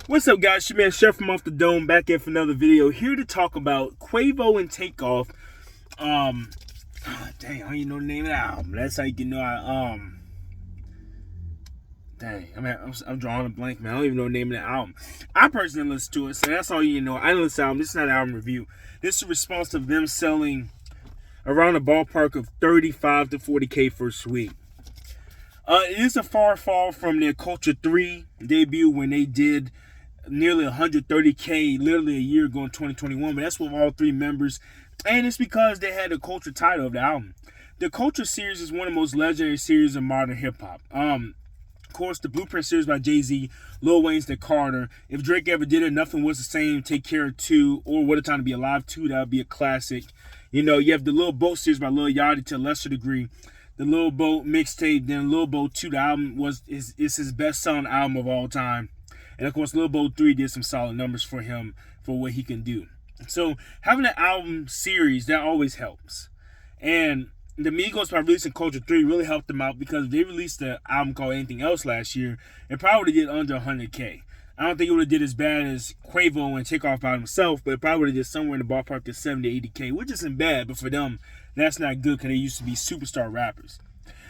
What's up, guys? It's your man Chef from Off the Dome back in for another video. Here to talk about Quavo and Takeoff. Dang, I don't even know the name of the album. That's how you can know I'm drawing a blank, man. I don't even know the name of the album. I personally listen to it, so that's all you know. I didn't listen to the album. This is not an album review. This is a response to them selling around the ballpark of 35 to 40K first week. It is a far fall from their Culture 3 debut when they did nearly 130K literally a year ago in 2021, but that's with all three members, and it's because they had the Culture title of the album. The Culture series is one of the most legendary series of modern hip-hop. Of course, the Blueprint series by Jay-Z, Lil Wayne's The Carter. If Drake ever did it, Nothing Was the Same, Take Care of 2, or What a Time to Be Alive 2, that would be a classic. You know, you have the Lil Boat series by Lil Yachty to a lesser degree. The Lil Boat mixtape, then Lil Boat 2, the album is his best-selling album of all time. And of course, Lil Boat 3 did some solid numbers for him for what he can do. So having an album series, that always helps. And the Migos, by releasing Culture 3, really helped them out because if they released the album called Anything Else last year, it probably would have did under 100K. I don't think it would have did as bad as Quavo and Takeoff by himself, but it probably would have did somewhere in the ballpark of 70 to 80K, which isn't bad, but for them, that's not good because they used to be superstar rappers.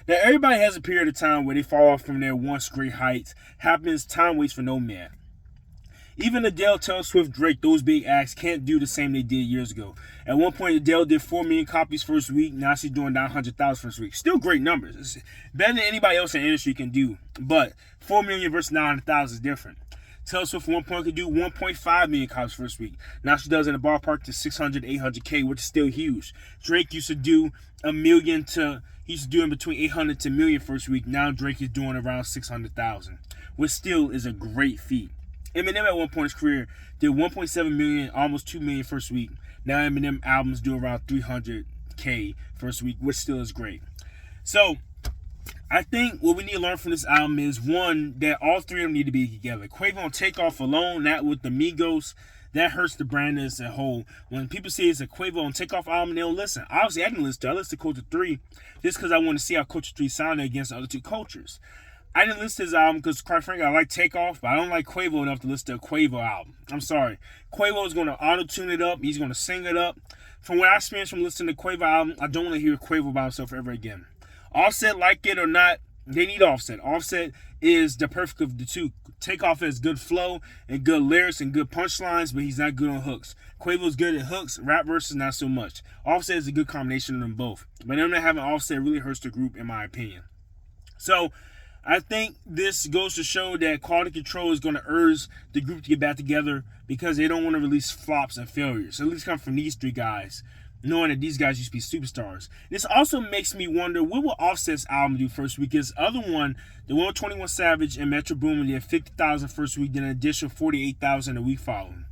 Now, everybody has a period of time where they fall off from their once great heights. Happens, time waits for no man. Even Adele, Taylor Swift, Drake, those big acts can't do the same they did years ago. At one point, Adele did 4 million copies first week. Now she's doing 900,000 first week. Still great numbers. It's better than anybody else in the industry can do. But 4 million versus 900,000 is different. Taylor Swift at one point could do 1.5 million copies first week. Now she does in the ballpark to 600, 800K, which is still huge. Drake used to do he's doing between 800 to 1 million first week. Now Drake is doing around 600,000, which still is a great feat. Eminem at one point in his career did 1.7 million, almost 2 million first week. Now Eminem albums do around 300K first week, which still is great. So I think what we need to learn from this album is, one, that all three of them need to be together. Quavo and Takeoff alone, not with the Migos, that hurts the brand as a whole. When people say it's a Quavo and Takeoff album, they don't listen. Obviously, I didn't listen to it. I listened to Culture 3 just because I wanted to see how Culture 3 sounded against the other two cultures. I didn't listen to his album because, quite frankly, I like Takeoff, but I don't like Quavo enough to listen to a Quavo album. I'm sorry. Quavo is going to auto-tune it up. He's going to sing it up. From what I experienced from listening to Quavo album, I don't want to hear Quavo by himself ever again. Offset, like it or not, they need Offset. Offset is the perfect of the two. Takeoff has good flow and good lyrics and good punchlines, but he's not good on hooks. Quavo's good at hooks, rap verses not so much. Offset is a good combination of them both. But them not having Offset really hurts the group, in my opinion. So I think this goes to show that Quality Control is going to urge the group to get back together because they don't want to release flops and failures. At least come from these three guys, knowing that these guys used to be superstars. This also makes me wonder, what will Offset's album do first week? His other one, the one with 21 Savage and Metro Boomin, did 50,000 first week, then an additional 48,000 a week following.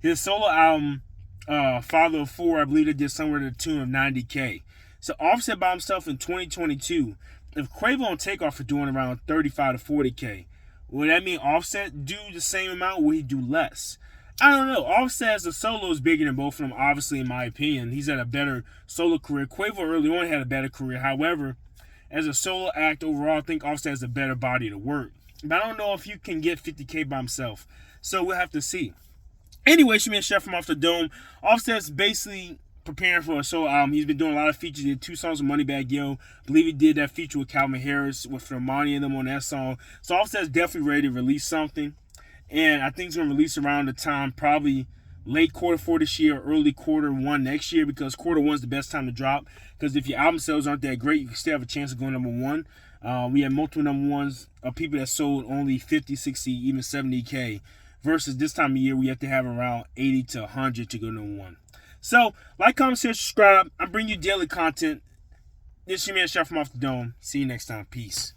His solo album, Father of Four, I believe it did somewhere to the tune of 90K. So Offset by himself in 2022, if Quavo and Takeoff are doing around 35 to 40K, would that mean Offset do the same amount, or will he do less? I don't know. Offset as a solo is bigger than both of them, obviously, in my opinion. He's had a better solo career. Quavo early on had a better career. However, as a solo act overall, I think Offset has a better body to work. But I don't know if you can get 50K by himself. So we'll have to see. Anyway, it's your man Chef from Off the Dome. Offset's basically preparing for a solo album. He's been doing a lot of features. He did 2 songs with Moneybagg Yo. I believe he did that feature with Calvin Harris, with Normani and them on that song. So Offset's definitely ready to release something. And I think it's going to release around the time, probably late Q4 this year, or early Q1 next year, because Q1 is the best time to drop. Because if your album sales aren't that great, you can still have a chance of going #1. We had multiple #1s of people that sold only 50, 60, even 70K. Versus this time of year, we have to have around 80 to 100 to go #1. So, like, comment, share, subscribe. I bring you daily content. This is your man, Chef from Off the Dome. See you next time. Peace.